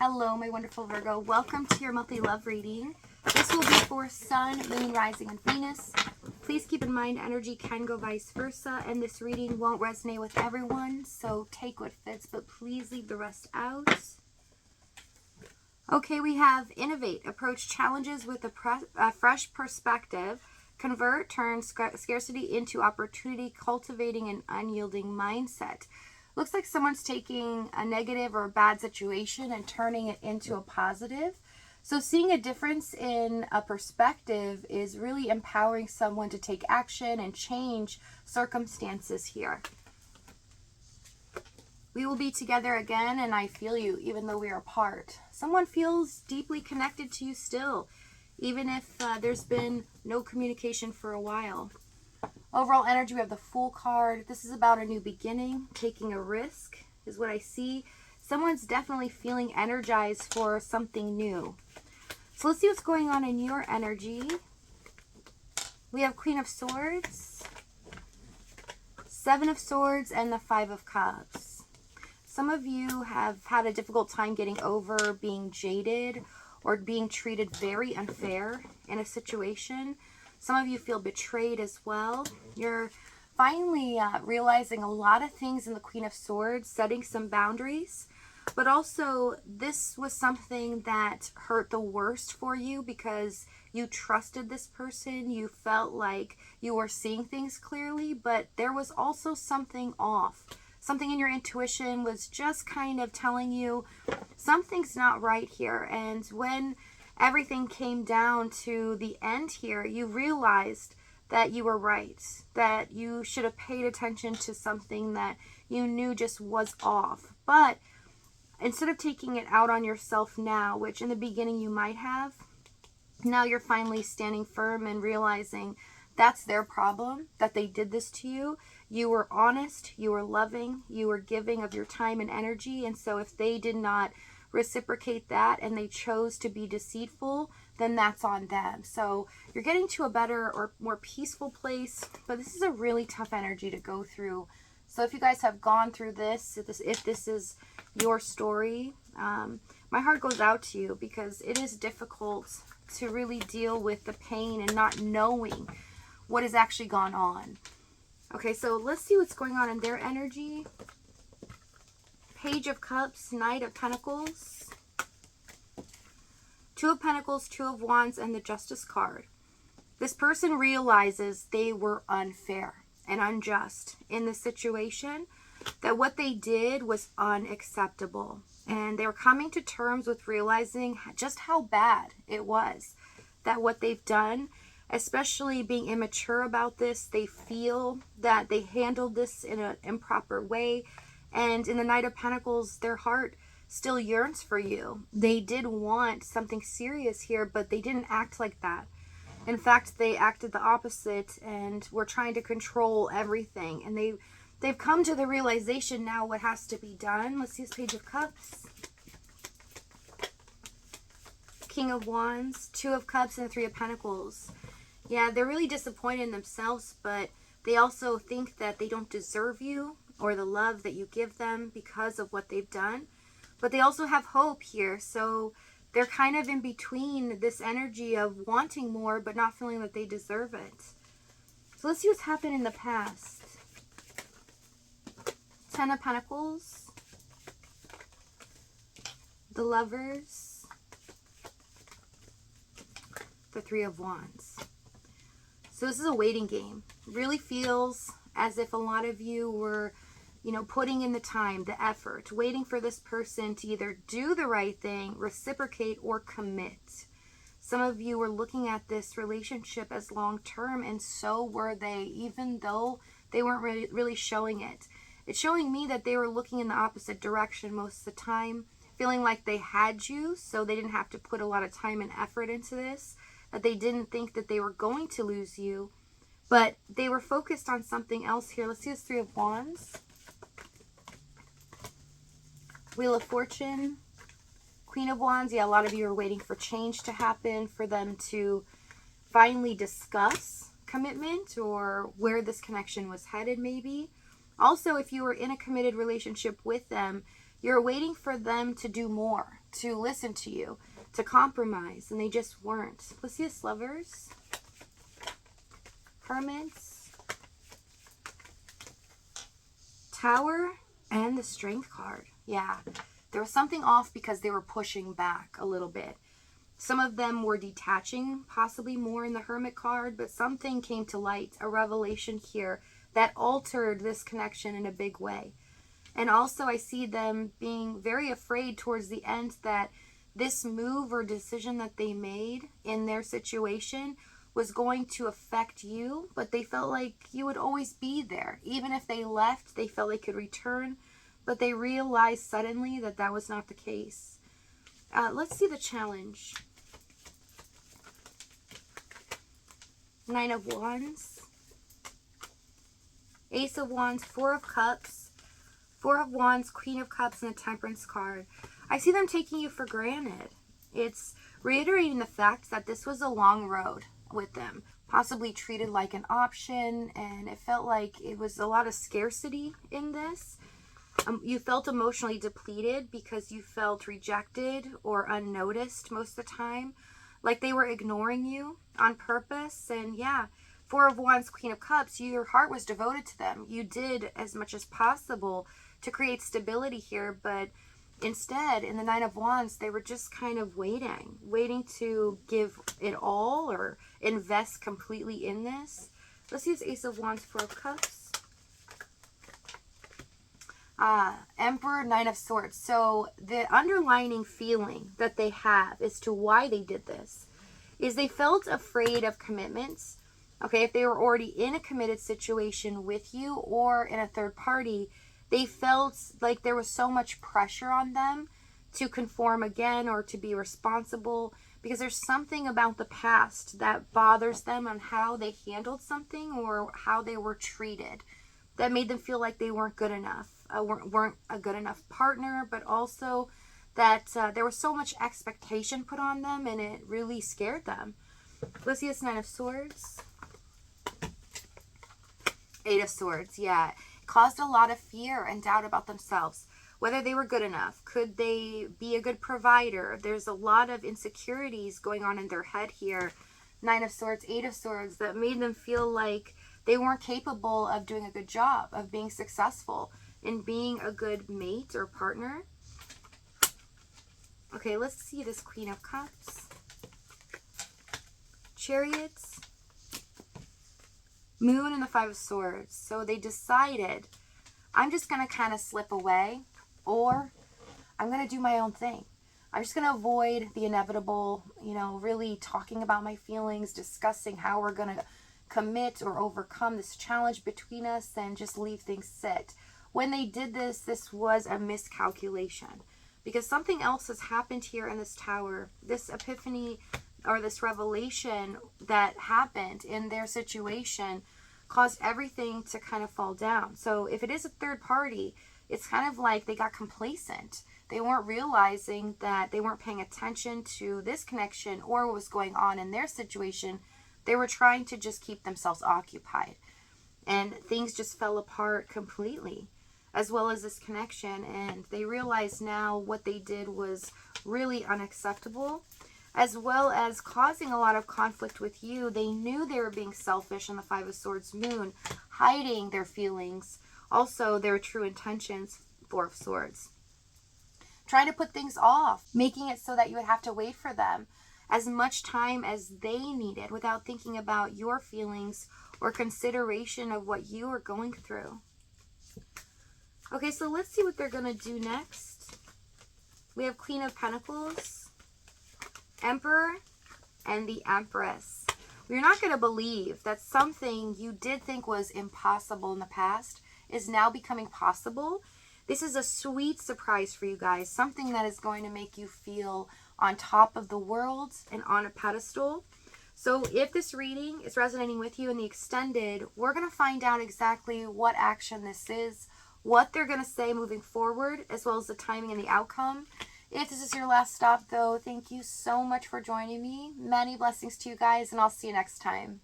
Hello, my wonderful Virgo. Welcome to your monthly love reading. This will be for Sun, Moon, Rising, and Venus. Please keep in mind energy can go vice versa, and this reading won't resonate with everyone, so take what fits, but please leave the rest out. Okay, we have innovate, approach challenges with a fresh perspective, convert, turn scarcity into opportunity, cultivating an unyielding mindset. Looks like someone's taking a negative or a bad situation and turning it into a positive. So seeing a difference in a perspective is really empowering someone to take action and change circumstances here. We will be together again, and I feel you even though we are apart. Someone feels deeply connected to you still, even if there's been no communication for a while. Overall energy, we have the Fool card. This is about a new beginning. Taking a risk is what I see. Someone's definitely feeling energized for something new. So let's see what's going on in your energy. We have Queen of Swords, Seven of Swords, and the Five of Cups. Some of you have had a difficult time getting over being jaded or being treated very unfair in a situation. Some of you feel betrayed as well. You're finally realizing a lot of things in the Queen of Swords, setting some boundaries. But also, this was something that hurt the worst for you because you trusted this person. You felt like you were seeing things clearly, but there was also something off. Something in your intuition was just kind of telling you something's not right here. And when everything came down to the end here, you realized that you were right, that you should have paid attention to something that you knew just was off. But instead of taking it out on yourself now, which in the beginning you might have, now you're finally standing firm and realizing that's their problem, that they did this to you. You were honest, you were loving, you were giving of your time and energy, and so if they did not reciprocate that and they chose to be deceitful, then that's on them. So you're getting to a better or more peaceful place, but this is a really tough energy to go through. So if you guys have gone through this, if this is your story, my heart goes out to you because it is difficult to really deal with the pain and not knowing what has actually gone on. Okay, so let's see what's going on in their energy. Page of Cups, Knight of Pentacles, Two of Pentacles, Two of Wands, and the Justice card. This person realizes they were unfair and unjust in the situation, that what they did was unacceptable. And they're coming to terms with realizing just how bad it was, that what they've done, especially being immature about this, they feel that they handled this in an improper way. And in the Knight of Pentacles, their heart still yearns for you. They did want something serious here, but they didn't act like that. In fact, they acted the opposite and were trying to control everything. And they've come to the realization now what has to be done. Let's see this Page of Cups. King of Wands, Two of Cups, and the Three of Pentacles. Yeah, they're really disappointed in themselves, but they also think that they don't deserve you or the love that you give them because of what they've done. But they also have hope here. So they're kind of in between this energy of wanting more but not feeling that they deserve it. So let's see what's happened in the past. Ten of Pentacles, the Lovers, the Three of Wands. So this is a waiting game. It really feels as if a lot of you were, putting in the time, the effort, waiting for this person to either do the right thing, reciprocate, or commit. Some of you were looking at this relationship as long-term, and so were they, even though they weren't really showing it. It's showing me that they were looking in the opposite direction most of the time, feeling like they had you, so they didn't have to put a lot of time and effort into this, that they didn't think that they were going to lose you, but they were focused on something else here. Let's see this Three of Wands. Wheel of Fortune, Queen of Wands. Yeah, a lot of you are waiting for change to happen, for them to finally discuss commitment or where this connection was headed maybe. Also, if you were in a committed relationship with them, You're waiting for them to do more, to listen to you, to compromise, and they just weren't. Let's see this, Lovers, Hermits, Tower, and the Strength card. Yeah, there was something off because they were pushing back a little bit. Some of them were detaching, possibly more in the Hermit card, but something came to light, a revelation here that altered this connection in a big way. And also I see them being very afraid towards the end that this move or decision that they made in their situation was going to affect you, but they felt like you would always be there. Even if they left, they felt they could return, but they realized suddenly that that was not the case. Let's see the challenge. 9 of Wands, Ace of Wands, 4 of Cups, 4 of Wands, Queen of Cups, and the Temperance card. I see them taking you for granted. It's reiterating the fact that this was a long road with them, possibly treated like an option, and it felt like it was a lot of scarcity in this. You felt emotionally depleted because you felt rejected or unnoticed most of the time, like they were ignoring you on purpose. And yeah, 4 of Wands, Queen of Cups, your heart was devoted to them. You did as much as possible to create stability here, but instead, in the 9 of Wands, they were just kind of waiting to give it all or invest completely in this. Let's use Ace of Wands, 4 of Cups. Emperor, 9 of Swords. So the underlining feeling that they have as to why they did this is they felt afraid of commitments. Okay, if they were already in a committed situation with you or in a third party, they felt like there was so much pressure on them to conform again or to be responsible, because there's something about the past that bothers them on how they handled something or how they were treated that made them feel like they weren't good enough, weren't a good enough partner, but also that there was so much expectation put on them and it really scared them. Let's see this 9 of Swords. 8 of Swords, yeah. It caused a lot of fear and doubt about themselves, whether they were good enough. Could they be a good provider? There's a lot of insecurities going on in their head here. 9 of Swords, 8 of Swords, that made them feel like they weren't capable of doing a good job, of being successful, in being a good mate or partner. Okay, let's see this Queen of Cups. Chariots. Moon and the 5 of Swords. So they decided, I'm just going to kind of slip away, or I'm going to do my own thing. I'm just going to avoid the inevitable, really talking about my feelings, discussing how we're going to commit or overcome this challenge between us, and just leave things sit. When they did this, this was a miscalculation, because something else has happened here in this tower. This epiphany or this revelation that happened in their situation caused everything to kind of fall down. So if it is a third party, it's kind of like they got complacent. They weren't realizing that they weren't paying attention to this connection or what was going on in their situation. They were trying to just keep themselves occupied, and things just fell apart completely, as well as this connection. And they realize now what they did was really unacceptable, as well as causing a lot of conflict with you. They knew they were being selfish on the 5 of Swords Moon, hiding their feelings, also their true intentions, 4 of Swords. Trying to put things off, making it so that you would have to wait for them as much time as they needed without thinking about your feelings or consideration of what you are going through. Okay, so let's see what they're going to do next. We have Queen of Pentacles, Emperor, and the Empress. You're not going to believe that something you did think was impossible in the past is now becoming possible. This is a sweet surprise for you guys, something that is going to make you feel on top of the world and on a pedestal. So if this reading is resonating with you in the extended, we're going to find out exactly what action this is, what they're going to say moving forward, as well as the timing and the outcome. If this is your last stop, though, thank you so much for joining me. Many blessings to you guys, and I'll see you next time.